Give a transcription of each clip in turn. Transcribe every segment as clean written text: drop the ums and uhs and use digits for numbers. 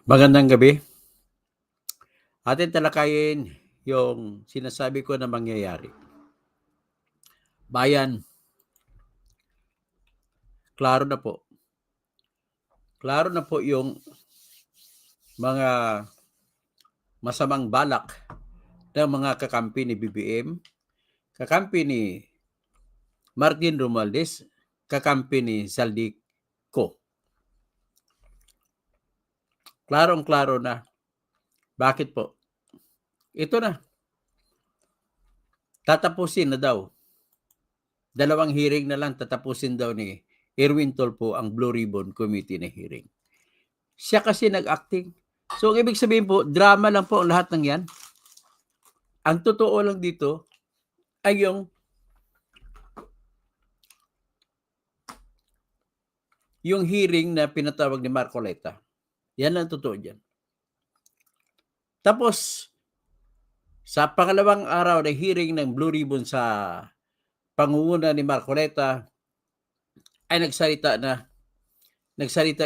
Magandang gabi. Atin talakayin yung sinasabi ko na mangyayari. Bayan, klaro na po. Klaro na po yung mga masamang balak ng mga kakampi ni BBM, kakampi ni Martin Romualdez, kakampi ni Saldico. Klarong-klaro na. Bakit po? Ito na. Tatapusin na daw. 2 hearing na lang tatapusin daw ni Erwin Tulfo ang Blue Ribbon Committee na hearing. Siya kasi nag-acting. So, ang ibig sabihin po, drama lang po ang lahat ng yan. Ang totoo lang dito ay yung hearing na pinatawag ni Marcoleta. Yan ang totoo dyan. Tapos, sa pangalawang araw na hearing ng Blue Ribbon sa pangunguna ni Marcoleta, ay nagsalita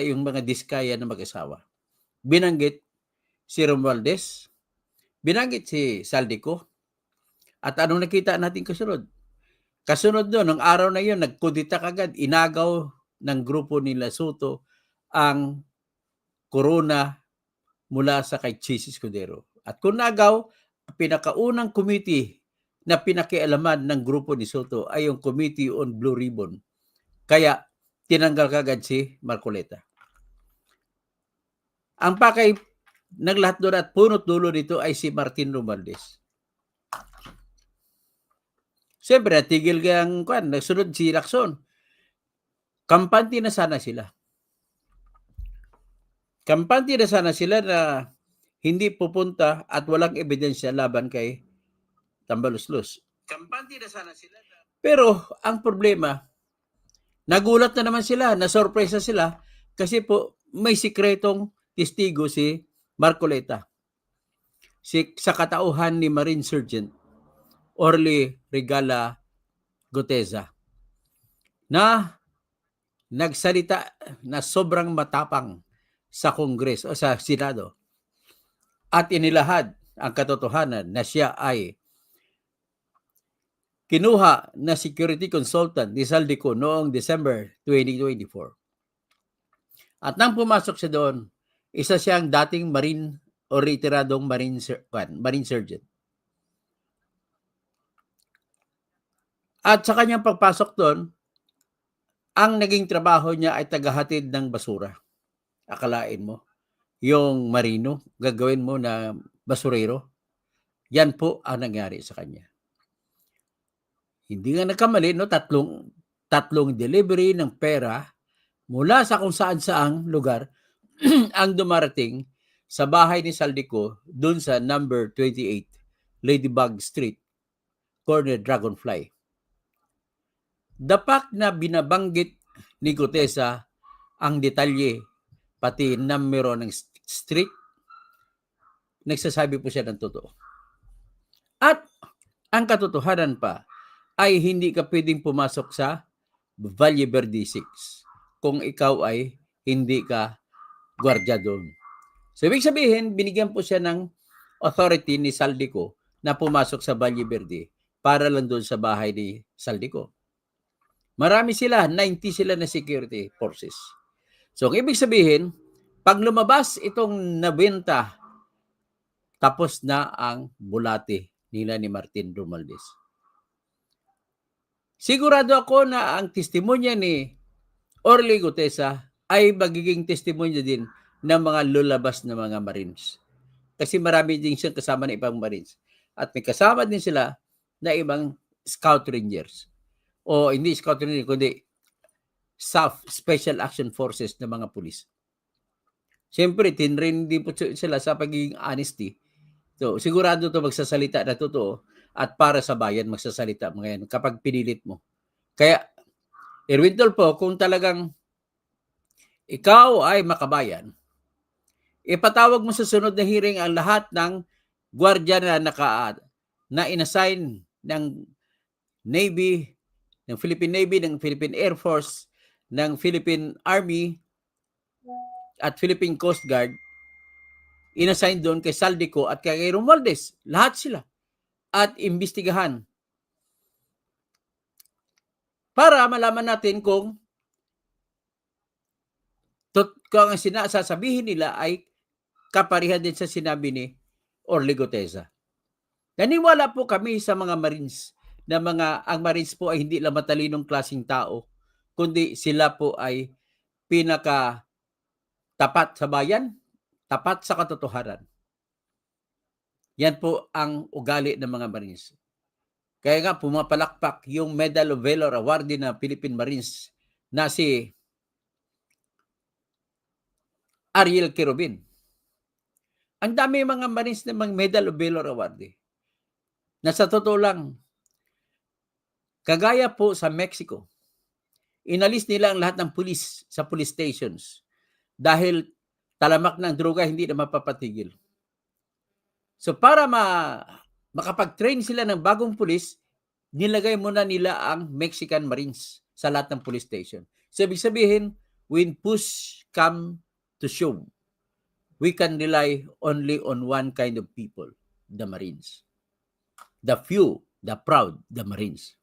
yung mga diskaya na mag-asawa. Binanggit si Romualdez, binanggit si Saldico, at anong nakita natin kasunod? Kasunod doon, ng araw na yun, nagkudita kagad, inagaw ng grupo nila Soto ang corona mula sa kay Chis Escudero. At kung nagaw, pinakaunang committee na pinakialaman ng grupo ni Soto ay yung Committee on Blue Ribbon. Kaya tinanggal kagad si Marcoleta. Ang pakay ng lahat doon at punot dulo dito ay si Martin Romualdez. Siyempre, natigil kang nagsunod si Lacson. Kampante na sana sila. Kampante na sana sila na hindi pupunta at walang ebidensya laban kay Tambaluslos. Kampante na sana sila. Pero ang problema, nagulat na naman sila, nasorpresa sila kasi po may sikretong testigo si Marcoleta. Sa katauhan ni Marine Sergeant Orly Regala Guteza na nagsalita na sobrang matapang sa Kongreso o sa Senado at inilahad ang katotohanan na siya ay kinuha na security consultant ni Saldico noong December 2024. At nang pumasok siya doon, isa siyang dating Marine o retiradong Marine Sergeant. At sa kanyang pagpasok doon, ang naging trabaho niya ay tagahatid ng basura. Akalain mo, yung marino, gagawin mo na basurero. Yan po ang nangyari sa kanya. Hindi nga nagkamali, no? Tatlong delivery ng pera mula sa kung saan-saang lugar ang dumarating sa bahay ni Saldico dun sa number 28 Ladybug Street, corner Dragonfly. Dapat na binabanggit ni Gutesa ang detalye pati numero ng street, nagsasabi po siya ng totoo. At ang katotohanan pa ay hindi ka pwedeng pumasok sa Valle Verde 6 kung ikaw ay hindi ka gwardiya doon. So, ibig sabihin, binigyan po siya ng authority ni Saldico na pumasok sa Valle Verde para lang doon sa bahay ni Saldico. Marami sila, 90 sila na security forces. So, ang ibig sabihin, pag lumabas itong nabenta, tapos na ang bulate nila ni Martin Romualdez. Sigurado ako na ang testimonya ni Orly Gutesa ay magiging testimonya din ng mga lulabas na mga Marines. Kasi marami din siyang kasama ng ibang Marines. At may kasama din sila na ibang Scout Rangers. O hindi Scout Rangers, kundi SAF, Special Action Forces na mga pulis. Siyempre, tinrain din po sila sa pagiging honesty. So, sigurado to magsasalita na totoo at para sa bayan magsasalita mga yan kapag pinilit mo. Kaya, Erwin Tulfo, kung talagang ikaw ay makabayan, ipatawag mo sa sunod na hearing ang lahat ng gwardiya na inassign ng Navy, ng Philippine Navy, ng Philippine Air Force, ng Philippine Army, at Philippine Coast Guard inassign doon kay Saldico at kay Romualdez. Lahat sila. At imbestigahan. Para malaman natin kung ang sasabihin nila ay kaparihan din sa sinabi ni Orly Gutesa. Naniwala po kami sa mga Marines na ang Marines po ay hindi lang matalinong klaseng tao, kundi sila po ay pinaka tapat sa bayan, tapat sa katotohanan. Yan po ang ugali ng mga Marines. Kaya nga pumapalakpak yung Medal of Valor awardee na Philippine Marines na si Ariel Quirobin. Ang dami mga Marines na mga Medal of Valor awardee. Na sa totoo lang, kagaya po sa Mexico, inalis nila ang lahat ng pulis sa police stations dahil talamak ng droga hindi na mapapatigil. So para makapag-train sila ng bagong pulis, nilagay muna nila ang Mexican Marines sa lahat ng police station. So ibig sabihin, when push come to shove, we can rely only on one kind of people, the Marines. The few, the proud, the Marines.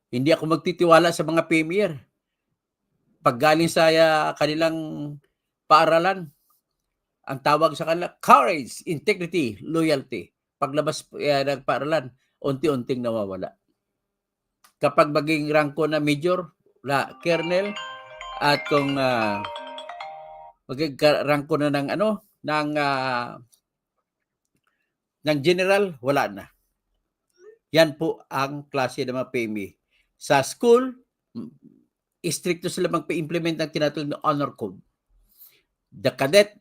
Hindi ako magtitiwala sa mga premier. Pag galing sa kanilang paaralan, ang tawag sa kanila, courage, integrity, loyalty. Paglabas ng paaralan, unti-unting nawawala. Kapag maging rangko na major, colonel, at kung maging rangko na ng general, wala na. Yan po ang klase ng mga PME. Sa school, stricto sila magpa-implement ng tinatawag na honor code. The cadet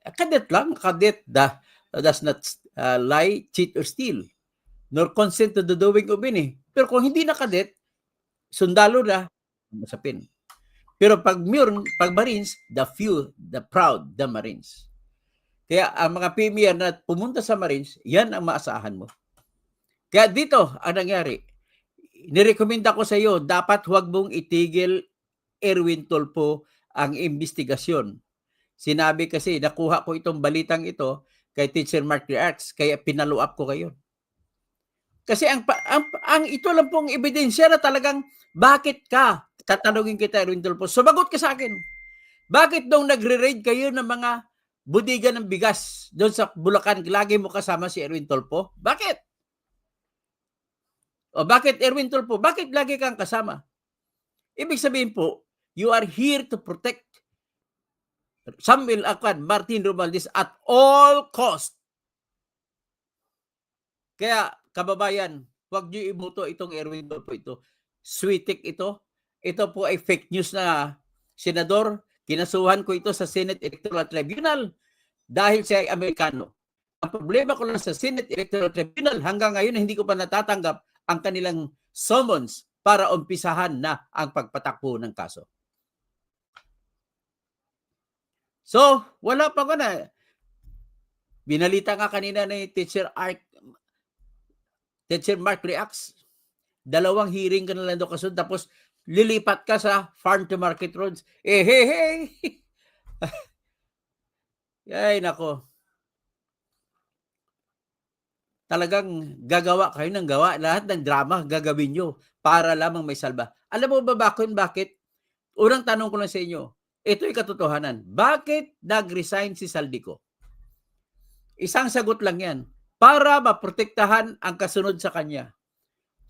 does not lie, cheat, or steal, nor consent to the doing of any. Pero kung hindi na cadet, sundalo na, masapin. Pero pag Marines, the few, the proud, the Marines. Kaya ang mga premier na pumunta sa Marines, yan ang maasahan mo. Kaya dito, ang nangyari, nirekomenda ko sa iyo, dapat huwag mong itigil, Erwin Tulfo, ang investigasyon. Sinabi kasi, nakuha ko itong balitang ito kay Teacher Mark Reacts, kaya pinalo up ko kayo. Kasi ang ito lang pong ebidensya na talagang, bakit ka? Tatanungin kita, Erwin Tulfo, sumagot ka sa akin. Bakit nung nagre-raid kayo ng mga budiga ng bigas doon sa Bulacan, lagi mo kasama si Erwin Tulfo? Bakit? O bakit, Erwin Tulfo? Bakit lagi kang kasama? Ibig sabihin po, you are here to protect Samuel Akpan, Martin Romualdez at all cost. Kaya, kababayan, huwag niyo iboto itong Erwin Tulfo ito. Switik ito. Ito po ay fake news na senador. Kinasuhan ko ito sa Senate Electoral Tribunal dahil siya ay Amerikano. Ang problema ko lang sa Senate Electoral Tribunal, hanggang ngayon hindi ko pa natatanggap ang kanilang summons para umpisahan na ang pagpatakbo ng kaso. So, wala pa ko na. Binalita nga kanina ni Teacher Mark Reacts, 2 hearing ka na lang doon kasunod, tapos lilipat ka sa farm to market roads. Hey. Ay, nako. Talagang gagawa kayo ng gawa. Lahat ng drama gagawin nyo para lamang may salba. Alam mo ba bakit? Unang tanong ko lang sa inyo, ito'y katotohanan. Bakit nag-resign si Saldico? Isang sagot lang yan. Para maprotektahan ang kasunod sa kanya.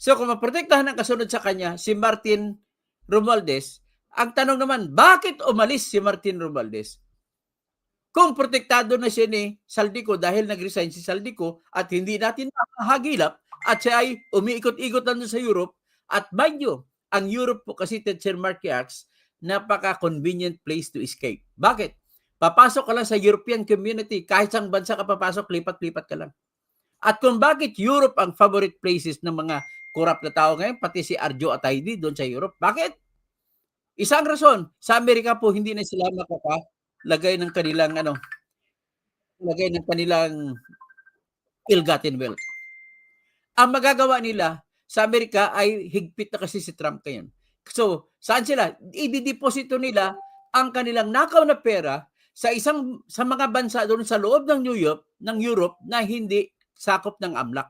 So kung maprotektahan ang kasunod sa kanya, si Martin Romualdez, ang tanong naman, bakit umalis si Martin Romualdez? Kung protektado na siya ni Saldico dahil nag-resign si Saldico at hindi natin makahagilap at siya ay umiikot-ikot na sa Europe, at mind you, ang Europe po kasi, Teacher Mark Reacts, napaka-convenient place to escape. Bakit? Papasok ka lang sa European community, kahit sang bansa ka papasok, lipat-lipat ka lang. At kung bakit Europe ang favorite places ng mga corrupt na tao ngayon, pati si Arjo Ataydi doon sa Europe. Bakit? Isang rason, sa Amerika po hindi na sila makapalagay ng kanilang ill-gotten wealth. Ang magagawa nila sa Amerika ay higpit na kasi si Trump ngayon. So, saan sila? I-deposito nila ang kanilang nakaw na pera sa mga bansa doon sa loob ng Europe na hindi sakop ng AMLAC.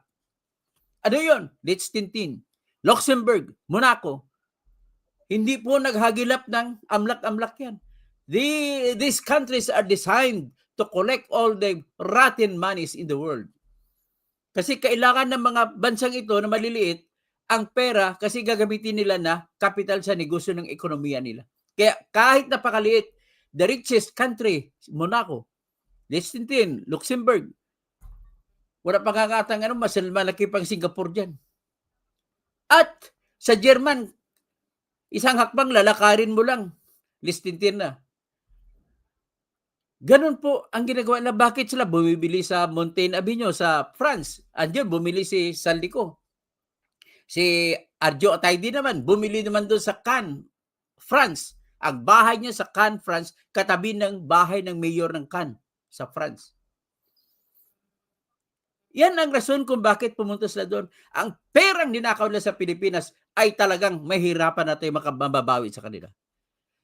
Ano 'yon? Liechtenstein, Luxembourg, Monaco. Hindi po naghagilap ng AMLAC yan. These countries are designed to collect all the rotten monies in the world. Kasi kailangan ng mga bansang ito na maliliit ang pera kasi gagamitin nila na capital sa negosyo ng ekonomiya nila. Kaya kahit napakaliit, the richest country, Monaco, Liechtenstein, Luxembourg, wala pang kakatang mas malaki pang Singapore dyan. At sa German, isang hakbang lalakarin mo lang, Liechtenstein na. Ganun po ang ginagawa na. Bakit sila bumibili sa Montaigne Avenue sa France? Andiyan bumili si Saldico. Si Arjo Ataydi naman, bumili naman doon sa Cannes, France. Ang bahay niya sa Cannes, France, katabi ng bahay ng mayor ng Cannes sa France. Yan ang rason kung bakit pumunta sila doon. Ang perang ninakaw nila sa Pilipinas ay talagang mahirapan natin makababawi sa kanila.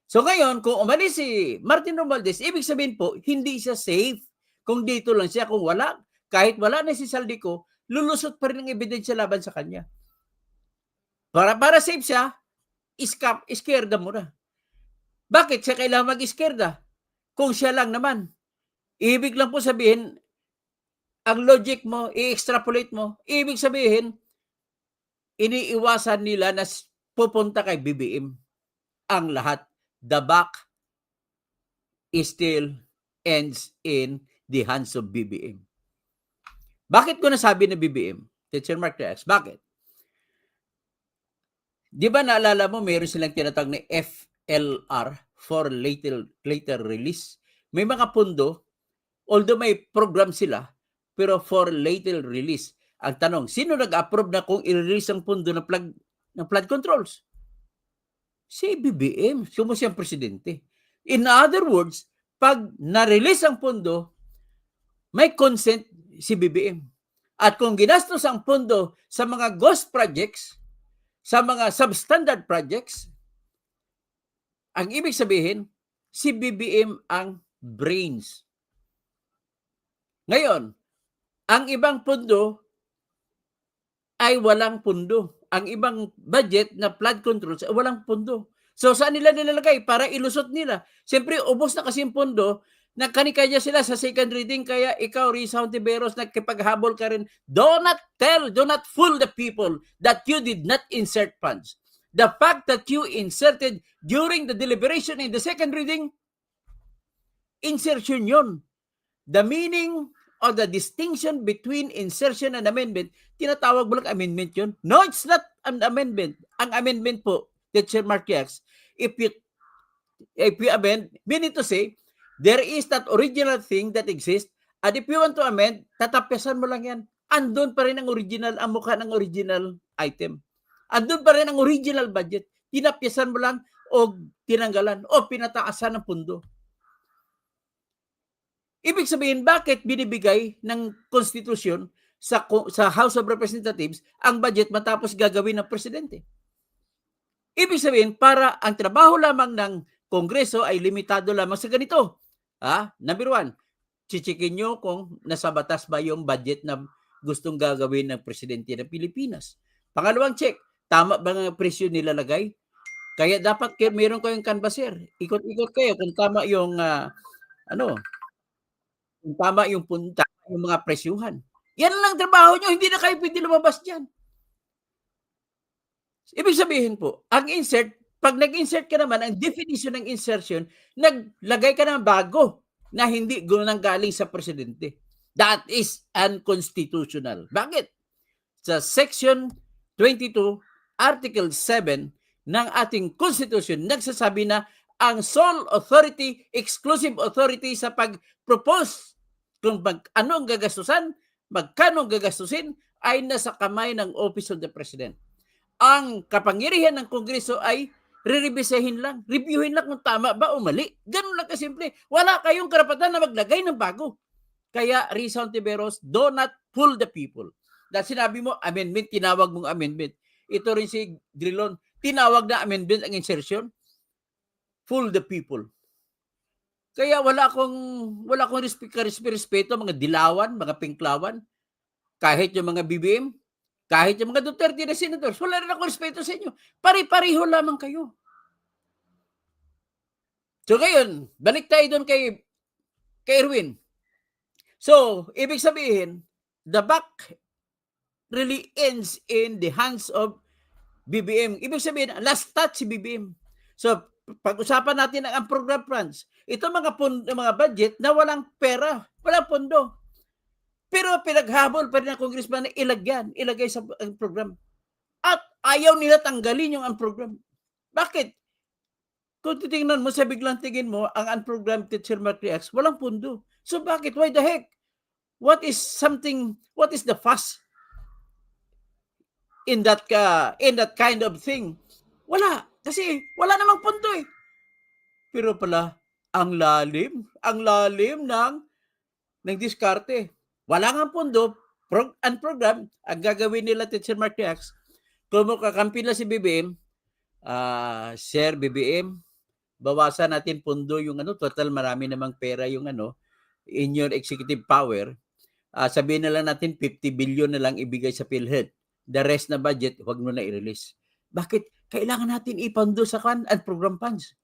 So ngayon, kung umalis si Martin Romualdez, ibig sabihin po, hindi siya safe. Kung dito lang siya, kung wala, kahit wala na si Saldico, lulusot pa rin ang ebidensya laban sa kanya. Para safe siya, iskerda mo na. Bakit siya kailangan mag-iskerda? Kung siya lang naman. Ibig lang po sabihin, ang logic mo, i-extrapolate mo, ibig sabihin, iniiwasan nila na pupunta kay BBM ang lahat. The buck still ends in the hands of BBM. Bakit ko nasabi na BBM? Teacher Mark Reyes, bakit? Di ba naalala mo, mayroon silang tinatawag na FLR, for later release. May mga pundo, although may program sila, pero for later release. Ang tanong, sino nag-approve na kung i-release ang pundo ng flood controls? Si BBM, sumo siyang presidente. In other words, pag na-release ang pundo, may consent si BBM. At kung ginastos ang pundo sa mga ghost projects, sa mga substandard projects, ang ibig sabihin, si BBM ang brains. Ngayon, ang ibang pundo ay walang pundo. Ang ibang budget na flood controls ay walang pundo. So, saan nila nilalagay? Para ilusot nila. Siyempre, ubos na kasi yung pundo, nagkanikaya sila sa second reading, kaya ikaw, Risa Hontiveros, nagkipaghabol ka rin. Do not fool the people that you did not insert funds. The fact that you inserted during the deliberation in the second reading, insertion yun. The meaning or the distinction between insertion and amendment, tinatawag mo lang amendment yun. No, it's not an amendment. Ang amendment po, Teacher Marquez, if you amend, meaning to say, there is that original thing that exists, and if you want to amend, tatapyasan mo lang yan. Andun pa rin ang original, ang mukha ng original item. Andun pa rin ang original budget. Tinapyasan mo lang o tinanggalan o pinataasan ng pundo. Ibig sabihin, bakit binibigay ng konstitusyon sa House of Representatives ang budget matapos gagawin ng presidente? Ibig sabihin, para ang trabaho lamang ng Kongreso ay limitado lamang sa ganito. Number one, chichikin nyo kung nasa batas ba yung budget na gustong gagawin ng presidente ng Pilipinas. Pangalawang check, tama ba ang presyo nilalagay? Kaya dapat mayroon kayong canvasser. Ikot-ikot kayo kung tama yung kung tama yung punta, yung mga presyuhan. Yan lang trabaho nyo, hindi na kayo pwede lumabas dyan. Ibig sabihin po, ang insert, pag nag-insert ka naman, ang definition ng insertion, naglagay ka ng bago na hindi galing sa presidente. That is unconstitutional. Bakit? Sa Section 22, Article 7 ng ating Constitution, nagsasabi na ang sole authority, exclusive authority sa pag-propose kung ano ang gagastusan, magkano ang gagastusin, ay nasa kamay ng Office of the President. Ang kapangyarihan ng Kongreso ay re-revisahin lang, reviewin lang kung tama ba o mali. Ganun lang kasimple. Wala kayong karapatan na maglagay ng bago. Kaya, Risa Hontiveros, do not fool the people. Dahil sinabi mo, amendment, tinawag mong amendment. Ito rin si Drilon, tinawag na amendment ang insertion. Fool the people. Kaya wala akong respeto mga dilawan, mga pinklawan, kahit yung mga BBM, kahit yung mga Duterte na senators, wala rin akong respeto sa inyo. Pare-pareho lamang kayo. So ngayon, balik tayo doon kay Erwin. So, ibig sabihin, the buck really ends in the hands of BBM. Ibig sabihin, last touch si BBM. So, pag-usapan natin ang program funds. Ito mga budget na walang pera, walang pondo. Pero pinaghabol pa rin ang congressman na ilagay sa program. At ayaw nila tanggalin yung program. Bakit? Kung titingnan mo, sa biglang tingin mo, ang unprogrammed teacher matrix, walang pondo. So bakit? Why the heck? What is the fuss in that kind of thing? Wala. Kasi wala namang pondo eh. Pero pala, ang lalim ng diskarte. Wala nga pondo, unprogrammed, ang gagawin nila teacher matrix, kung makakampi na si BBM, Sir BBM, bawasan natin pondo yung total marami namang pera yung in your executive power. Sabihin na lang natin 50 billion na lang ibigay sa PhilHealth. The rest na budget, wag mo na i-release. Bakit? Kailangan natin ipondo sa program funds.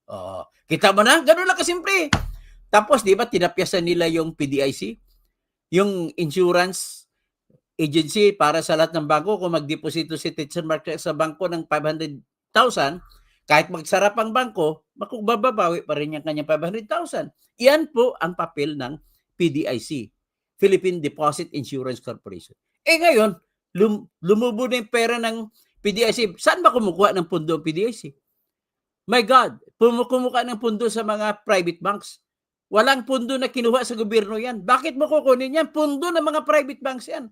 Kita mo na? Ganun lang kasimple. Tapos, di ba, tinapyasan nila yung PDIC, yung insurance agency para sa lahat ng bangko. Kung magdeposito si teacher matrix sa bangko ng 500,000, kahit magsarap ang bangko, mababawi pa rin yung kanyang 500,000. Yan po ang papel ng PDIC, Philippine Deposit Insurance Corporation. Ngayon, lumubo na yung pera ng PDIC. Saan ba kumukuha ng pondo ang PDIC? My God, kumukuha ng pondo sa mga private banks. Walang pondo na kinuha sa gobyerno yan. Bakit mo kukunin yan? Pondo ng mga private banks yan.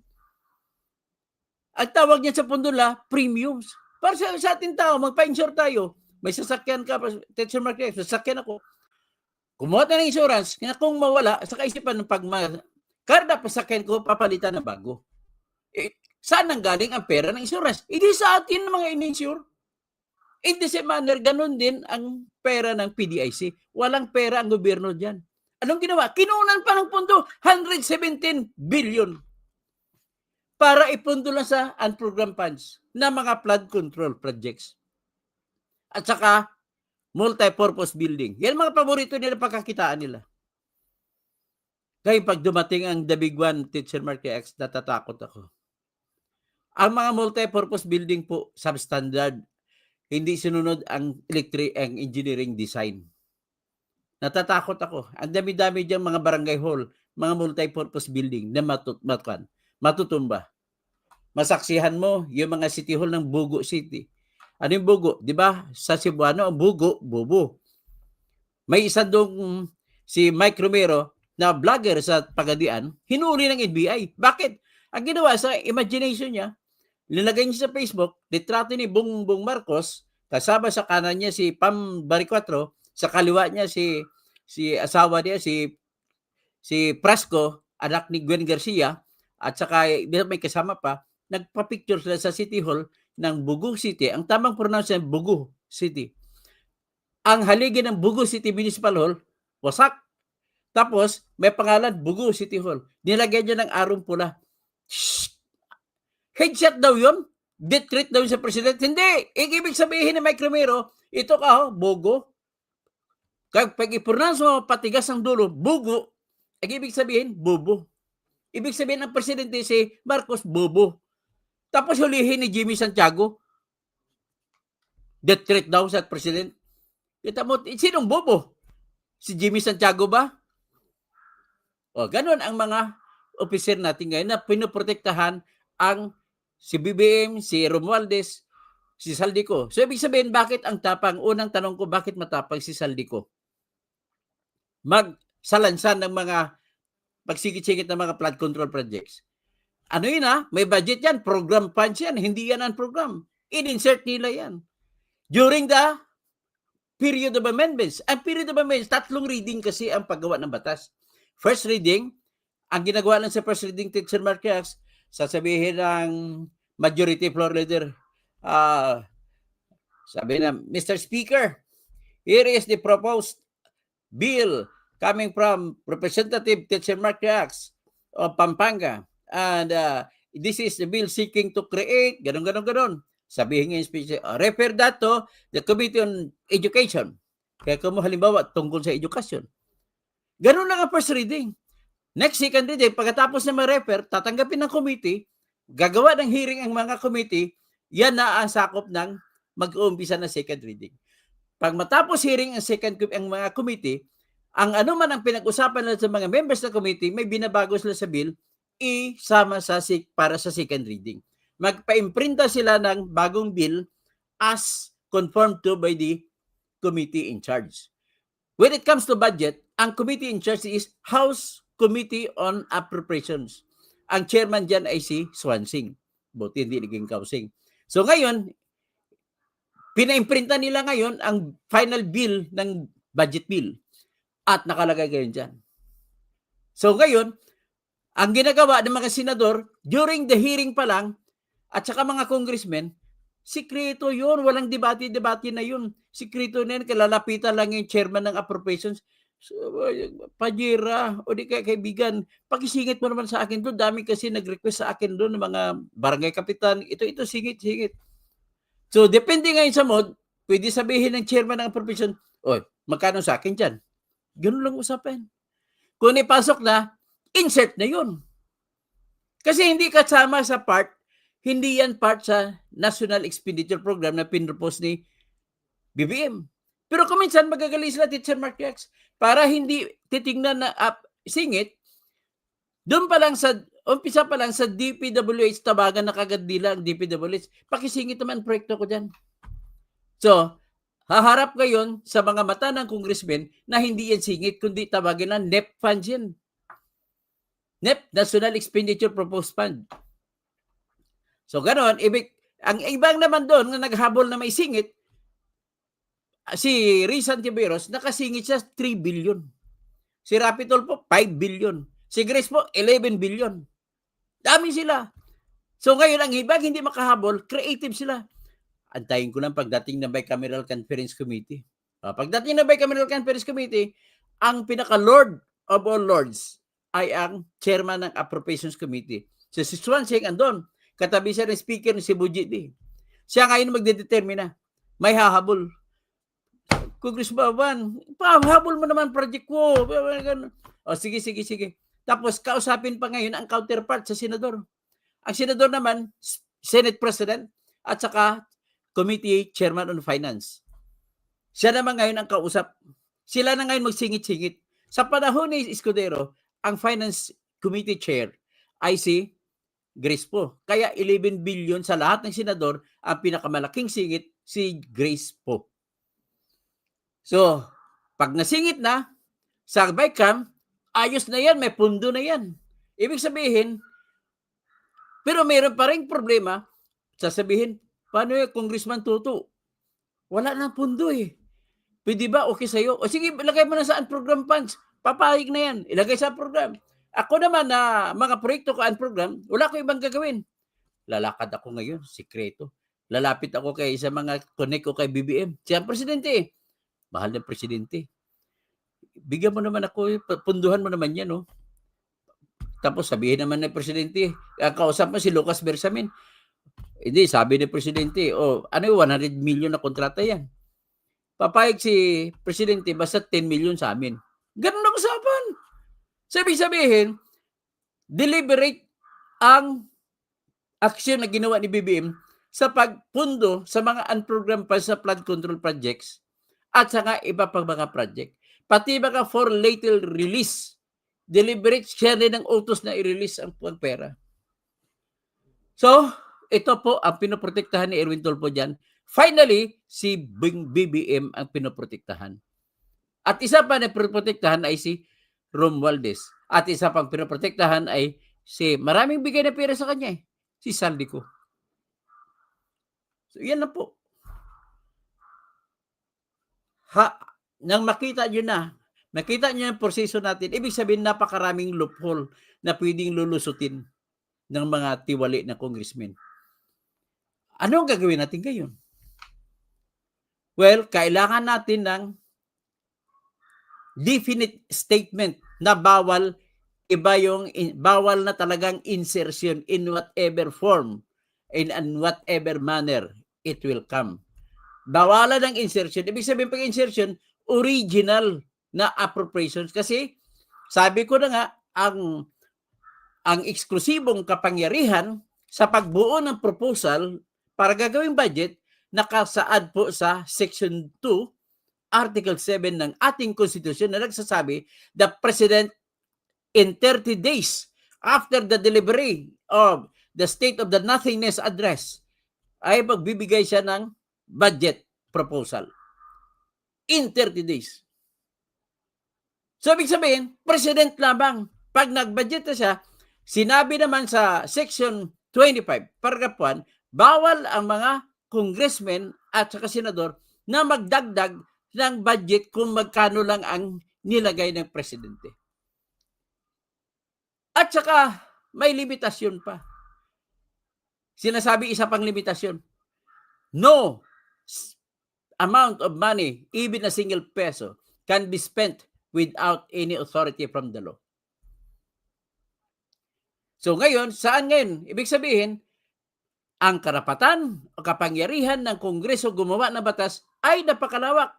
Ang tawag niyan sa pondo premiums. Para sa ating tao, magpa-insure tayo. May sasakyan ka, teacher matrix, sasakyan ako. Kumuha na ng insurance, kung mawala, sa kaisipan ng karda pasakyan ko, papalitan na bago. Saan nang galing ang pera ng insurance? Hindi sa atin mga in-insure. In the same manner, ganun din ang pera ng PDIC. Walang pera ang gobyerno dyan. Anong ginawa? Kinunan pa ng pondo, 117 billion para ipondo lang sa unprogrammed funds na mga flood control projects. At saka, multi-purpose building. Yan mga paborito nila, pagkakitaan nila. Kaya pag dumating ang the big one, teacher matrix, natatakot ako. Ang mga multi-purpose building po, substandard, hindi sinunod ang engineering design. Natatakot ako. Ang dami-dami diyang mga barangay hall, mga multi-purpose building na matutumba. Masaksihan mo yung mga city hall ng Bugo City. Ano yung Bugo? Di ba? Sa Cebuano, ang Bugo, Bubo. May isa doong si Mike Romero na vlogger sa Pagadian, hinuli ng NBI. Bakit? Ang ginawa sa imagination niya, linagay niya sa Facebook, litrato ni Bongbong Marcos, kasama sa kanan niya si Pam Baricuatro, sa kaliwa niya si asawa niya, si Prasco, anak ni Gwen Garcia, at saka may kasama pa, nagpa-picture sila sa City Hall ng Bugo City. Ang tamang pronunciation, Bugo City. Ang haligi ng Bugo City Municipal Hall, wasak. Tapos, may pangalan, Bugo City Hall. Nilagyan niya ng arong pula. Shhh! Headshot daw yun? Death threat daw sa president? Hindi! Ibig sabihin ni Mike Romero, ito ka, Bugo. Pag i-pronounce mo, patigas ang dulo, Bugo, ibig sabihin, Bobo. Ibig sabihin ng presidente si Marcos, Bobo. Tapos hulihin ni Jimmy Santiago, death threat daw sa president. Kita mo, sinong Bobo? Si Jimmy Santiago ba? Ganun ang mga officer natin ngayon na pinoprotektahan ang si BBM, si Romualdez, si Saldico. So, ibig sabihin, bakit ang tapang? Unang tanong ko, bakit matapang si Saldico? Magsalansan ng mga pagsigit-sigit ng mga flood control projects. Ano yun may budget yan, program funds yan, hindi yan ang program. In-insert nila yan. During the period of amendments. Ang period of amendments, 3 reading kasi ang paggawa ng batas. First reading, ang ginagawa lang sa first reading, teacher Marquez, sasabihin ng majority floor leader, sabi na, Mr. Speaker, here is the proposed bill coming from Representative Teacher Mark Reacts of Pampanga. And this is the bill seeking to create, ganon. Sabihin nga yung speech, refer that to the Committee on Education. Kaya kung halimbawa, tungkol sa edukasyon. Ganon lang ang first reading. Next, second reading, pagkatapos na ma-refer, tatanggapin ng committee, gagawa ng hearing ang mga committee, yan na ang sakop ng mag-uumpisa na second reading. Pag matapos hearing ang mga committee, ang ano man ang pinag-usapan nila sa mga members ng committee, may binabago sila sa bill, isama para sa second reading. Magpa-imprinta sila ng bagong bill as confirmed to by the committee in charge. When it comes to budget, ang committee in charge is House Committee on Appropriations. Ang chairman dyan ay si Swansing. Buti hindi naging Kausing. So ngayon, pina-imprinta nila ngayon ang final bill ng budget bill. At nakalagay ngayon dyan. So ngayon, ang ginagawa ng mga senador, during the hearing pa lang, at saka mga congressmen, sikreto yun, walang debate na yun. Sikreto na yun, kalalapitan lang yung chairman ng appropriations. So, Pajira, o di kaya kaibigan, pakisingit mo naman sa akin doon. Dami kasi nag-request sa akin doon ng mga barangay kapitan. Ito, singit. So, depende ngayon sa mod, pwede sabihin ng chairman ng appropriation, oy, magkano sa akin dyan? Ganun lang usapan. Kung ipasok na, insert na yun. Kasi hindi kasama sa part, hindi yan part sa National Expenditure Program na pinropose ni BBM. Pero kung minsan magagali sila, Teacher Mark Reacts, para hindi titingnan na singit, doon pa lang umpisa pa lang sa DPWH, tabagan na kagad nila ang DPWH, pakisingit naman proyekto ko dyan. So, haharap ngayon sa mga mata ng congressmen na hindi yan singit, kundi tawagin na NEP funds yan. NEP, National Expenditure Proposed Fund. So, ganoon, ang ibang naman doon na naghabol na may singit, si Rizan Tiberos, nakasingit siya 3 billion. Si Rapi Tulfo, 5 billion. Si Grace po, 11 billion. Dami sila. So ngayon, ang ibang hindi makahabol, creative sila. Antayin ko lang pagdating ng Bicameral Conference Committee. Pagdating ng Bicameral Conference Committee, ang pinaka-Lord of all Lords ay ang chairman ng Appropriations Committee. So si Swansing andon. Katabi siya ng speaker ni si Bujiti. Siya ngayon magdedetermina. May hahabol. Congressman, pahabol mo naman project ko. O sige. Tapos kausapin pa ngayon ang counterpart sa senador. Ang senador naman, Senate President at saka Committee Chairman on Finance. Siya naman ngayon ang kausap. Sila na ngayon magsingit-singit. Sa panahon ni Escudero, ang Finance Committee Chair ay si Grace po. Kaya 11 billion sa lahat ng senador, ang pinakamalaking singit si Grace po. So, pag nasingit na, sa BICAM, ayos na yan, may pundo na yan. Ibig sabihin, pero mayroon pa rin problema, sasabihin, paano yung Congressman Tutu? Wala na pundo eh. Pwede ba? Okay sa'yo? O sige, ilagay mo na saan program funds. Papayag na yan. Ilagay sa program. Ako naman na mga proyekto ko ang program, wala ko ibang gagawin. Lalakad ako ngayon, sikreto. Lalapit ako sa mga connect ko kay BBM. Siya ang presidente eh. Mahal na presidente. Bigyan mo naman ako, punduhan mo naman yan, no? Tapos sabihin naman ng presidente, kausap mo si Lucas Bersamin. Hindi, sabi ng presidente, ano yung 100 million na kontrata yan? Papayag si presidente, basta 10 million sa amin. Ganun ang usapan. Sabihin, deliberate ang aksyon na ginawa ni BBM sa pagpundo sa mga unprogrammed pa sa flood control projects at saka iba pang mga project. Pati mga for later release, deliberate siya rin ng utos na i-release ang pera. So, ito po ang pinoprotektahan ni Erwin Tulfo dyan. Finally, si BBM ang pinoprotektahan. At isa pa na pinoprotektahan ay si Romualdez. At isa pang pinoprotektahan ay maraming bigay na pera sa kanya si Saldico. So, yan na po. Nang makita nyo yung proseso natin, ibig sabihin napakaraming loophole na pwedeng lulusutin ng mga tiwali na congressmen. Ano ang gagawin natin ngayon? Well, kailangan natin ng definite statement na bawal bawal na talagang insertion in whatever form in whatever manner it will come. Bawalan ng insertion. Ibig sabihin pag insertion, original na appropriations. Kasi sabi ko na nga, ang eksklusibong kapangyarihan sa pagbuo ng proposal para gagawing budget nakasaad po sa Section 2, Article 7 ng ating Constitution na nagsasabi, the President in 30 days after the delivery of the State of the Nothingness Address ay magbibigay siya ng budget proposal. In 30 days. So, ibig sabihin, President lamang. Pag nag-budget na siya, sinabi naman sa Section 25, Paragraph 1, bawal ang mga congressmen at saka senador na magdagdag ng budget kung magkano lang ang nilagay ng presidente. At saka may limitasyon pa. Sinasabi isa pang limitasyon. No amount of money, even a single peso, can be spent without any authority from the law. So ngayon, saan ngayon? Ibig sabihin, ang karapatan o kapangyarihan ng Kongreso gumawa ng batas ay napakalawak.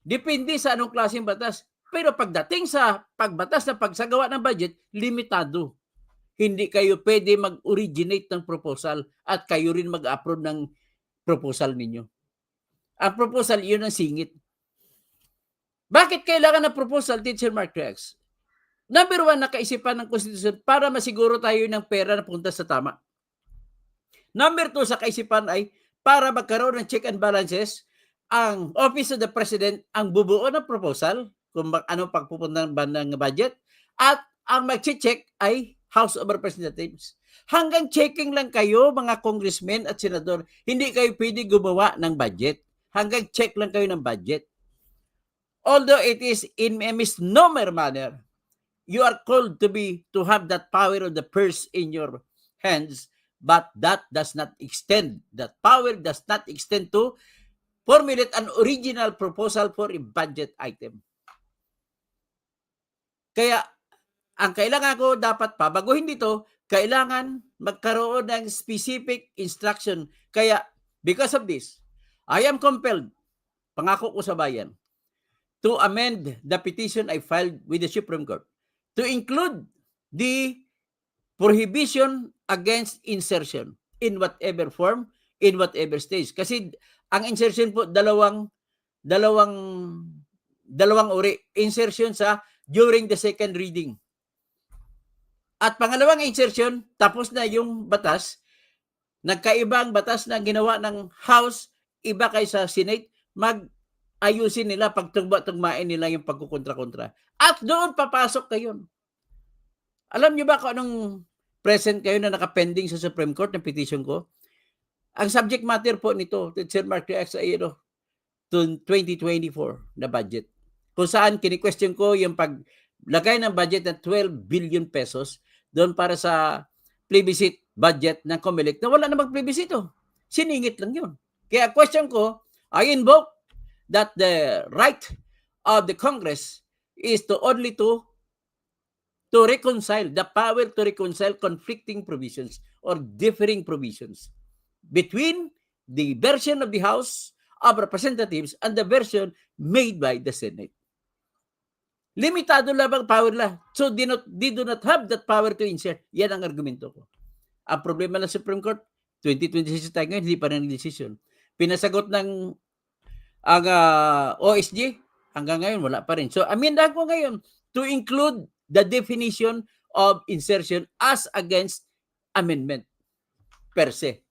Depende sa anong klaseng batas. Pero pagdating sa pagbatas na pagsagawa ng budget, limitado. Hindi kayo pwede mag-originate ng proposal at kayo rin mag-approve ng proposal ninyo. Ang proposal, yun ang singit. Bakit kailangan ng proposal, Teacher Mark Rex? Number 1, nakaisipan ng Constitution para masiguro tayo ng pera na punta sa tama. Number 2, sa kaisipan ay para magkaroon ng check and balances, ang Office of the President ang bubuo ng proposal kung anong pagpupunta ng budget at ang mag-check ay House of Representatives. Hanggang checking lang kayo mga congressmen at senador, hindi kayo pwede gumawa ng budget. Hanggang check lang kayo ng budget. Although it is in a misnomer manner, you are called to have that power of the purse in your hands, but that power does not extend to formulate an original proposal for a budget item. Kaya, ang kailangan ko dapat pabaguhin dito, kailangan magkaroon ng specific instruction. Kaya, because of this, I am compelled, pangako ko sa bayan, to amend the petition I filed with the Supreme Court to include the prohibition against insertion in whatever form, in whatever stage. Kasi ang insertion po dalawang uri. Insertion sa during the second reading. At pangalawang insertion, tapos na yung batas, nagkaibang batas na ginawa ng House, iba kay sa Senate, mag-ayusin nila, pagtugma-tugmain nila yung pagkukontra-kontra. At doon papasok kayo. Alam niyo ba kung anong present kayo na nakapending sa Supreme Court ng petition ko? Ang subject matter po nito, Sir Mark Rex, ay 2024 na budget. Kung saan kini-question ko yung paglagay ng budget na 12 billion pesos doon para sa plebiscite budget ng COMELEC na wala namang plebiscito. Siningit lang yun. Kaya question ko, I invoke that the right of the Congress is to only to reconcile, the power to reconcile conflicting provisions or differing provisions between the version of the House of Representatives and the version made by the Senate. Limitado lamang power lang. So, they do not have that power to insert. Yan ang argumento ko. Ang problema ng Supreme Court, 2026 tayo ngayon, hindi pa rin decision. Pinasagot ng ang OSG, hanggang ngayon, wala pa rin. So, amindahan ko ngayon to include the definition of insertion as against amendment per se.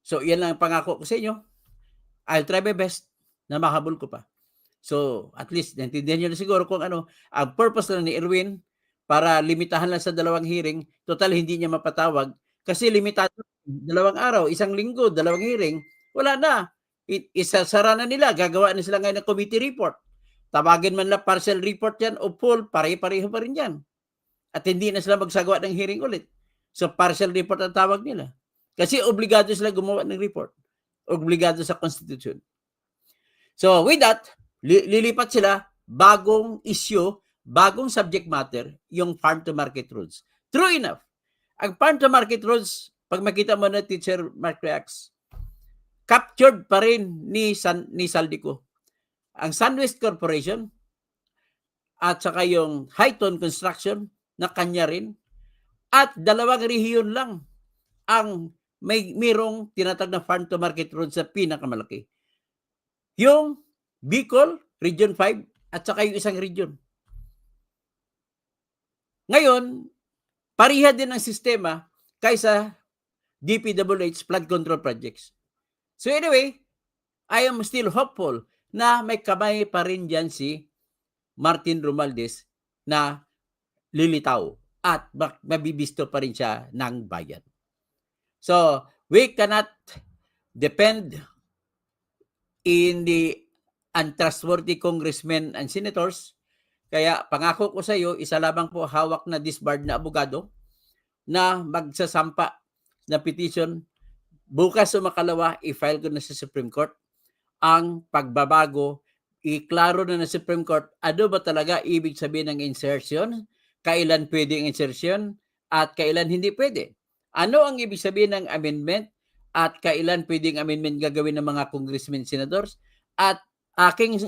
So, yan lang ang pangako ko sa inyo. I'll try my best na makahabol ko pa. So, at least, naintindihan nyo na siguro kung ano, ang purpose lang ni Erwin para limitahan lang sa 2 hearing, total hindi niya mapatawag, kasi limitado, 2 araw, 1 linggo, 2 hearing, wala na. Isasara na nila, gagawa na sila ngayon ng committee report. Tawagin man lang partial report yan o full, pare-pareho pa rin yan. At hindi na sila magsagawa ng hearing ulit. So, partial report ang tawag nila. Kasi obligado sila gumawa ng report. Obligado sa Constitution. So, with that, Lilipat sila, bagong issue, bagong subject matter, yung farm to market rules. True enough. Ang farm to market rules, pag makita mo na Teacher Mark Reacts, captured pa rin ni Saldico. Ang SunWest Corporation at saka yung Highton Construction na kanya rin, at dalawang rehiyon lang ang mayroong tinatag na farm to market road sa pinakamalaki. Yung Bicol, Region 5, at saka yung isang region. Ngayon, pariha din ang sistema kaysa DPWH flood control projects. So anyway, I am still hopeful na may kamay pa rin dyan si Martin Romualdez na lilitaw at mabibisto pa rin siya ng bayan. So, we cannot depend in the untrustworthy congressmen and senators. Kaya pangako ko sa iyo, isa lamang po hawak na disbarred na abogado na magsasampa na petition. Bukas o makalawa, i-file ko na sa Supreme Court ang pagbabago. Iklaro na ng Supreme Court, ano ba talaga ibig sabihin ng insertion? Kailan pwede ang insertion at kailan hindi pwede? Ano ang ibig sabihin ng amendment at kailan pwedeng amendment gagawin ng mga congressmen, senators? At aking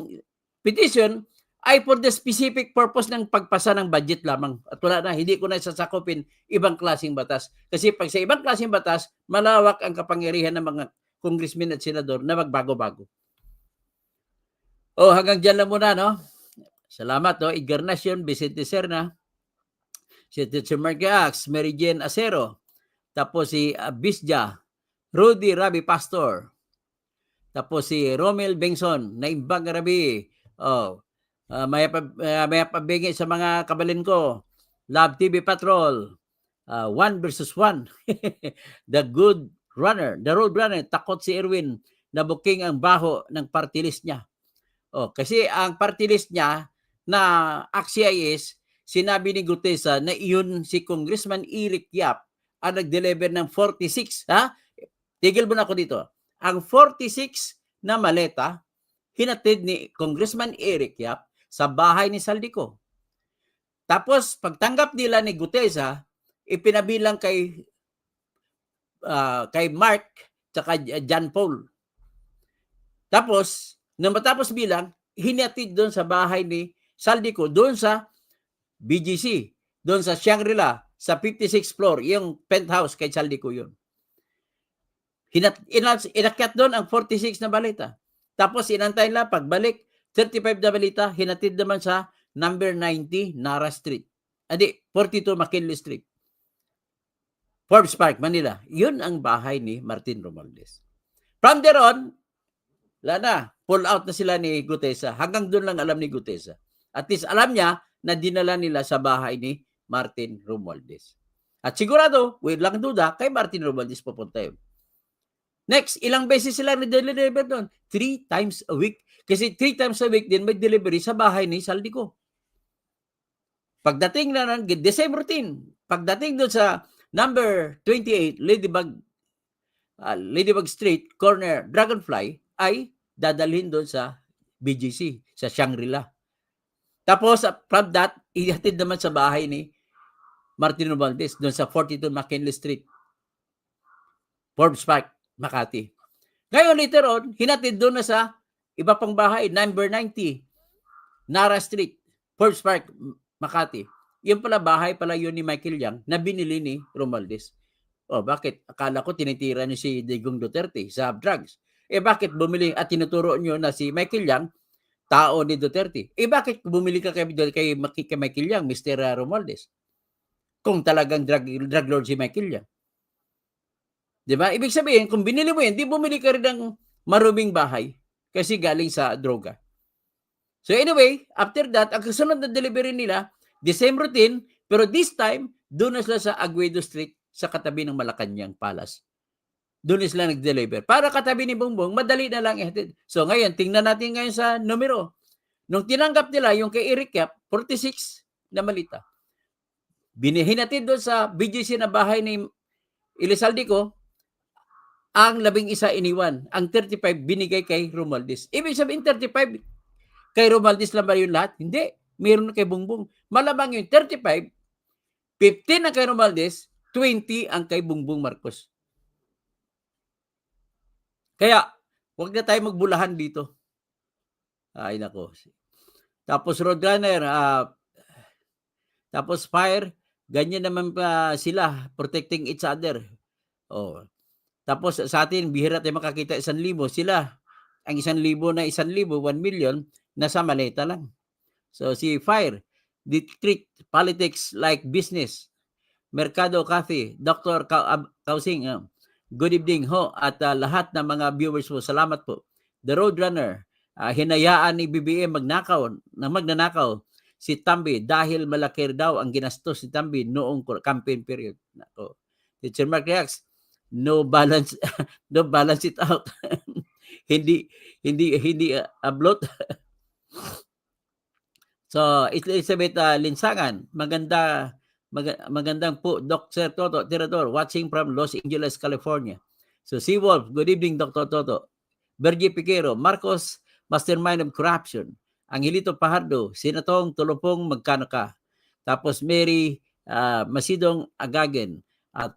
petition ay for the specific purpose ng pagpasa ng budget lamang. At wala na, hindi ko na sasakupin ibang klaseng batas. Kasi pag sa ibang klaseng batas, malawak ang kapangyarihan ng mga congressmen at senador na magbago-bago. Hanggang dyan lang muna, no? Salamat, no? Edgar Nacion, Vicente Serna, si Teacher Mark Reacts, Mary Jane Acero, tapos si Bisja, Rudy Rabi Pastor, tapos si Romel Bengson, Naimbang Rabi, may pabigay sa mga kabalin ko, Love TV Patrol, 1 versus 1, The Good Runner, The Road Runner, takot si Erwin na booking ang baho ng party list niya. Kasi ang party list niya na AXIS, sinabi ni Gutesa na iyon si Congressman Eric Yap ang nag-deliver ng 46. Ha? Tigil mo na ako dito. Ang 46 na maleta, hinatid ni Congressman Eric Yap sa bahay ni Saldico. Tapos, pagtanggap nila ni Gutesa, ipinabilang kay Mark tsaka John Paul. Tapos, nang matapos bilang, hinatid doon sa bahay ni Saldico, doon sa BGC, doon sa Shangri-La, sa 56th floor, yung penthouse kay Saldico yun. Inakyat doon ang 46 na balita. Tapos inantay lang, pagbalik, 35 na balita, hinatid naman sa number 90, Nara Street. 42 McKinley Street. Forbes Park, Manila. Yun ang bahay ni Martin Romualdez. From there on, pull out na sila ni Gutesa. Hanggang doon lang alam ni Gutesa. At least alam niya na dinala nila sa bahay ni Martin Romualdez. At sigurado, walang duda, kay Martin Romualdez pupunta yun. Next, ilang beses sila na-deliver doon? 3 times a week. Kasi 3 times a week din may delivery sa bahay ni Saldico. Pagdating na ng the same routine. Pagdating doon sa number 28, Ladybug Street, corner Dragonfly, ay dadalhin doon sa BGC, sa Shangri-La. Tapos, from that, ihatid naman sa bahay ni Martin Romualdez, doon sa 42 McKinley Street, Forbes Park, Makati. Ngayon, later on, hinatid doon na sa iba pang bahay, number 90, Nara Street, Forbes Park, Makati. Yung pala, bahay pala yun ni Michael Yang na binili ni Romualdez. Bakit? Akala ko tinitira niyo si Digong Duterte sa drugs. Bakit bumili at tinuturo niyo na si Michael Yang, tao ni Duterte? Bakit bumili ka kay Michael Yang, Mr. Romualdez? Kung talagang drug lord si Michael Yang. Diba? Ibig sabihin, kung binili mo yan, di bumili ka rin ng maruming bahay kasi galing sa droga. So anyway, after that, ang kasunod na delivery nila, the same routine, pero this time, doon na sila sa Aguedo Street, sa katabi ng Malacanang Palace. Doon na sila nag-deliver. Para katabi ni Bongbong, madali na lang ihatid. So ngayon, tingnan natin ngayon sa numero. Nung tinanggap nila yung kay Eric Yap, 46 na malita. Binihinatid doon sa BGC na bahay ni Saldico, ang 11 iniwan. Ang 35 binigay kay Romualdez. Ibig sabihin 35, Kay Romualdez lang ba yung lahat? Hindi. Meron na kay Bongbong. Malamang yung 35, 15 ang kay Romualdez, 20 ang kay Bongbong Marcos. Kaya, huwag na tayo magbulahan dito. Ay, nako. Tapos Roadrunner, tapos Fire, ganyan naman pa sila, protecting each other. Oh. Tapos sa atin, bihira tayo makakita 1,000. Sila, ang 1,000 na 1,000, 1 million, nasa maleta lang. So si Fire, they treat politics like business. Mercado Cathy, Dr. Kausing, good evening ho at lahat ng mga viewers mo. Salamat po. The Roadrunner, hinayaan ni BBM magnanakaw si Tambi dahil malaki daw ang ginastos si Tambi noong campaign period. Nako. Teacher Mark reacts, no balance no balance it out. hindi upload. So, Elizabeth Linsangan, magandang po, Dr. Toto Tirador, watching from Los Angeles, California. So, Seawolf, good evening, Dr. Toto. Bergie Piquero, Marcos, mastermind of corruption. Angelito Pajardo, Sinatong Tulupong, magkano ka? Tapos Mary Masidong Agagen,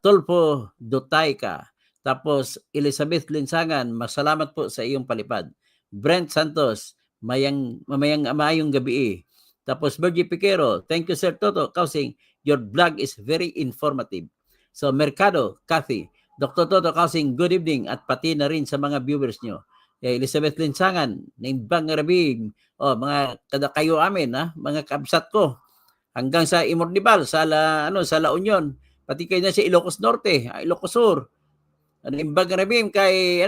Tulpo Dutayka. Tapos Elizabeth Linsangan, masalamat po sa iyong palipad. Brent Santos, mamayang gabi. Tapos Bergie Piquero, thank you Sir Toto Kausing, your blog is very informative. So Mercado, Cathy, Dr. Toto Kausing, good evening at pati na rin sa mga viewers nyo. Elizabeth Linsangan, Naimbang Rabing, mga kayo amin, mga kabsat ko, hanggang sa Imornibal, sa La Union, pati kayo na sa Ilocos Norte, Ilocos Sur, Naimbang Rabing kay,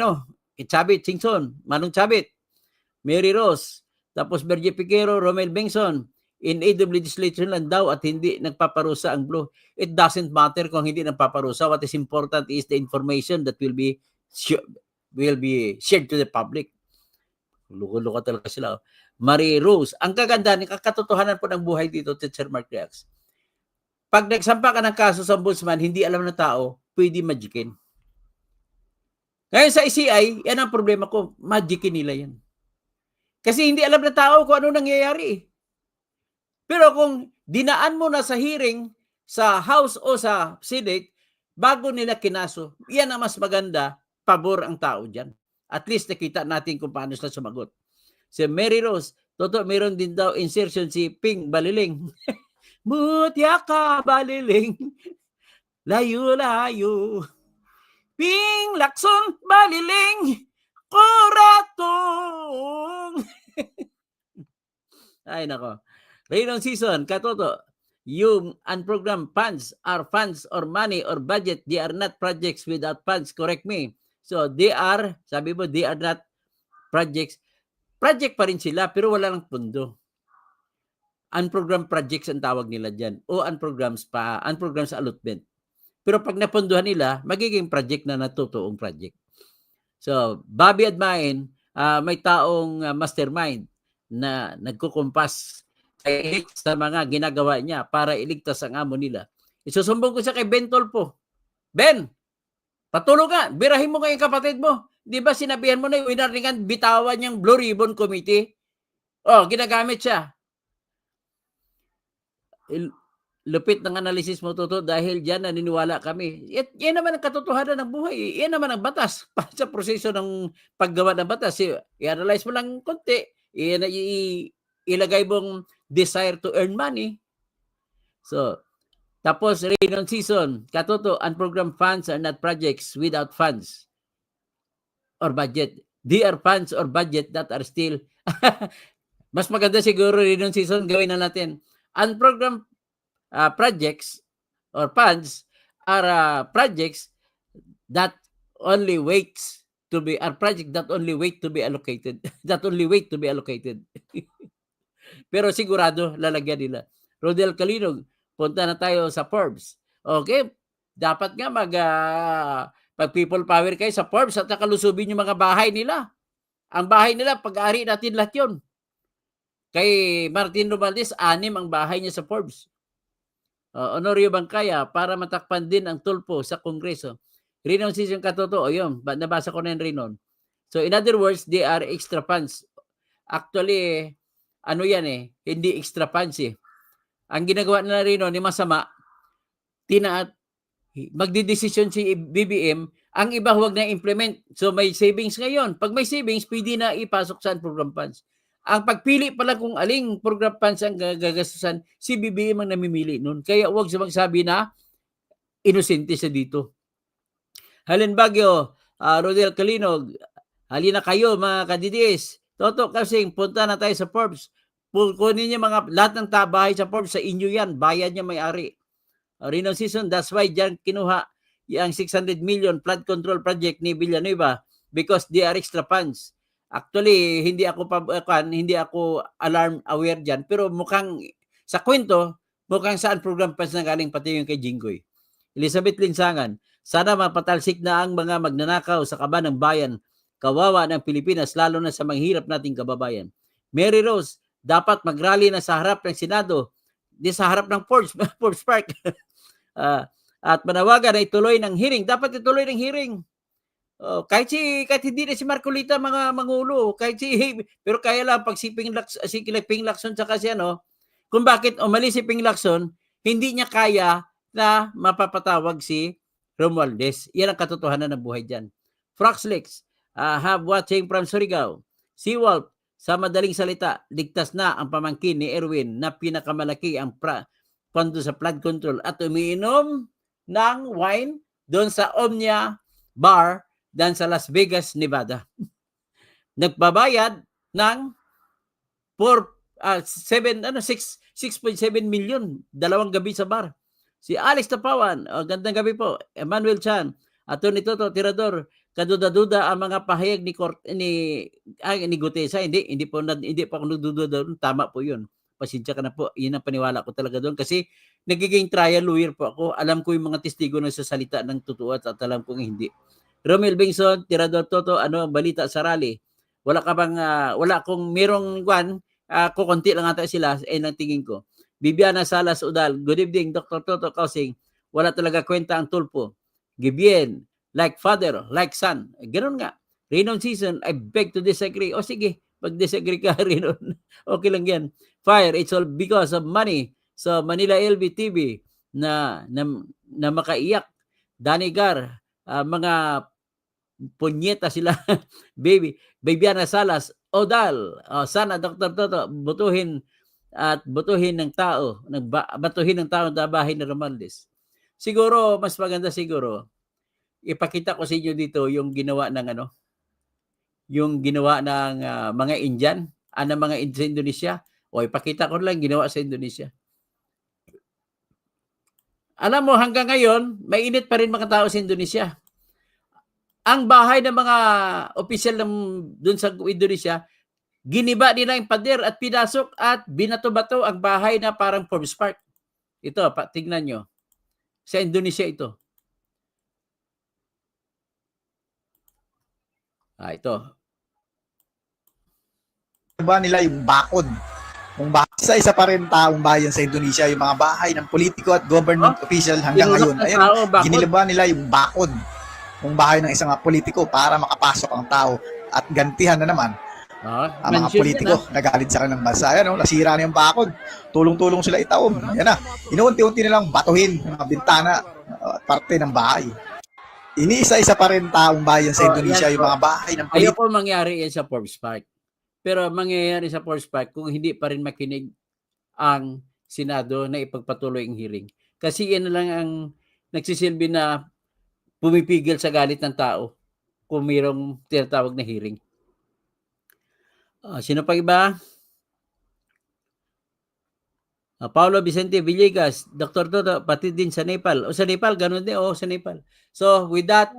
Chabit Singson, Manong Chabit, Mary Rose, tapos Bergie Piquero, Romel Bengson, in aid of legislation lang daw at hindi nagpaparusa ang Blue. It doesn't matter kung hindi nagpaparusa. What is important is the information that will be shared to the public. Luko-luko talaga sila. Marie Rose, ang kaganda, katotohanan po ng buhay dito, Teacher Mark Reacts. Pag nagsampa ka ng kaso sa ombudsman, hindi alam ng tao, pwede magikin. Ngayon sa ICI, yan ang problema ko, magikin nila yan. Kasi hindi alam ng tao kung ano nangyayari. Pero kung dinaan mo na sa hearing sa House o sa Senate, bago nila kinaso, yan ang mas maganda, pabor ang tao dyan. At least nakita natin kung paano sila sumagot. Si Mary Rose, Toto, meron din daw insertion si Ping Baliling. Mutya ka, Baliling. Layo-layo. Ping Lakson, Baliling. Koratong. Ay, nako. Rayon season, Katoto, yung unprogrammed funds are funds or money or budget. They are not projects without funds. Correct me. So, they are, sabi mo, they are not projects. Project pa rin sila, pero wala lang pundo. Unprogrammed projects ang tawag nila dyan. O unprogrammed allotment. Pero pag napunduhan nila, magiging project na natutuong project. So, Bobby Admain, may taong mastermind na nagkukumpas sa mga ginagawa niya para iligtas ang amo nila. Isusumbong ko siya kay Ben Tolpo. Ben, patulong ka. Birahin mo kayong kapatid mo. Di ba sinabihan mo na yung winarningan bitawan niyang Blue Ribbon Committee? Ginagamit siya. Lupit ng analysis mo, Toto, dahil dyan naniniwala kami. Yan naman ang katotohanan ng buhay. Yan naman ang batas. Sa proseso ng paggawa ng batas, i-analyze mo lang konti, ilagay mong desire to earn money. So, tapos Rayon season, Katoto, unprogrammed funds are not projects without funds or budget. They are funds or budget that are still mas maganda siguro Rayon season, gawin na natin. Unprogrammed projects or funds are projects that only waits to be allocated. That only wait to be allocated. Pero sigurado lalagyan nila. Rodel Calinog, punta na tayo sa Forbes. Okay? Dapat nga pag people power kayo sa Forbes at nakalusubin yung mga bahay nila. Ang bahay nila, pag-ari natin lahat yun. Kay Martin Romualdez, 6 ang bahay niya sa Forbes. Honorio Bangkaya, para matakpan din ang tulpo sa Kongreso. Rinon season, Katoto, yun, nabasa ko na yung Rinon. So in other words, they are extra funds. Actually, ano yan eh, hindi extra funds eh. Ang ginagawa nila rin ni masama, magdidesisyon si BBM, ang iba huwag na implement. So may savings ngayon. Pag may savings, pwede na ipasok sa program funds. Ang pagpili pala kung aling program funds ang gagastusan, si BBM ang namimili nun. Kaya huwag siya magsabi na inosente siya dito. Halen Baguio, Rodel Calinog, halina kayo mga ka-DDS. Toto Kasing, punta na tayo sa Forbes. Kunin niyo lahat ng bahay sa Forbes, sa inyo yan. Bayad niya may-ari. Reno season, that's why dyan kinuha yung 600 million flood control project ni Villanueva because they are extra funds. Actually, hindi ako alarm aware dyan, pero mukhang sa kwento, mukhang saan program funds na galing pati yung kay Jinggoy. Elizabeth Linsangan, sana mapatalsik na ang mga magnanakaw sa kaba ng bayan, kawawa ng Pilipinas, lalo na sa manghirap nating kababayan. Mary Rose, dapat magrally na sa harap ng Senado, di sa harap ng Forbes Park. At manawagan na ituloy ng hearing. Dapat ituloy ng hearing. Kahit hindi na si Marcolita mga mangulo, pero kaya lang pag si Ping Lacson sa kasi kung bakit umalis si Ping Lacson, hindi niya kaya na mapapatawag si Romualdez. Yan ang katotohanan ng buhay diyan. Froxlex, have watching from Surigao. Seawolf, sa madaling salita, ligtas na ang pamangkin ni Erwin na pinakamalaki ang pondo sa flood control at umiinom ng wine doon sa Omnia Bar dan sa Las Vegas, Nevada. Nagbabayad ng 6.7 million, 2 gabi sa bar. Si Alex Tapawan, gandang gabi po. Emmanuel Chan, Atty. Toto Tirador, kaduda-duda ang mga pahayag ni Gutesa. Hindi po ako nagdududa doon. Tama po 'yun. Pasensya ka na po. Yun ang paniwala ko talaga doon kasi nagiging trial lawyer po ako. Alam ko yung mga testigo na sasalita ng totoo at alam kong hindi. Romel Bengson, Tirador Toto, ano ang balita sa rally? Wala akong merong kukunti lang ata sila ng tingin ko. Bibiana Salas Udal, good evening Dr. Toto Kausing. Wala talaga kwenta ang tulpo. Gibien, like father, like son. Ganun nga. Reynon season, I beg to disagree. O sige, pag-disagree ka Reynon. Okay lang yan. Fire, it's all because of money. So Manila LB TV na makaiyak. Danigar, mga punyeta sila. Bibiana Salas, Odal, sana Dr. Toto butuhin ng tao, batuhin ng tao sa bahay ni Romualdez. Siguro mas maganda siguro ipakita ko sa inyo dito yung ginawa ng mga Indian, ng mga sa Indonesia. O ipakita ko lang ginawa sa Indonesia. Alam mo, hanggang ngayon, mainit pa rin mga tao sa Indonesia. Ang bahay ng mga opisyal doon sa Indonesia, giniba nila yung pader at pinasok at binato-bato ang bahay na parang Forbes Park. Ito, tignan nyo. Sa Indonesia ito. Ito. Ba nila yung bakod? Kung isa pa rin taong bayan sa Indonesia, yung mga bahay ng politiko at government official hanggang ngayon. Ayun, ginilaba nila yung bakod ng bahay ng isang politiko para makapasok ang tao at gantihan na naman ang mga politiko nagalit sa kanilang bansa. Ayan, nasira na yung bakod. Tulong-tulong sila itaom. Ayan na, inuunti-unti nilang batuhin yung mga bintana at parte ng bahay. Iniisa-isa pa rin taong bayan sa Indonesia yung mga bahay ng politiko. Ayoko mangyari yan sa Forbes Park. Pero mangyayari sa Forbes Park kung hindi pa rin makinig ang Senado na ipagpatuloy ang hearing. Kasi yan lang ang nagsisilbi na pumipigil sa galit ng tao kung mayroong tinatawag na hearing. Sino pa iba? Paulo Vicente Villegas, Dr. Toto, pati din sa Nepal. Sa Nepal, ganun din. Sa Nepal. So, with that,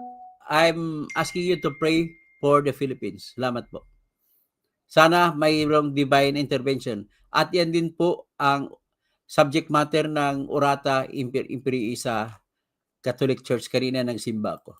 I'm asking you to pray for the Philippines. Salamat po. Sana mayroong divine intervention. At yan din po ang subject matter ng Orata Imperii sa Catholic Church kanina ng simba ko.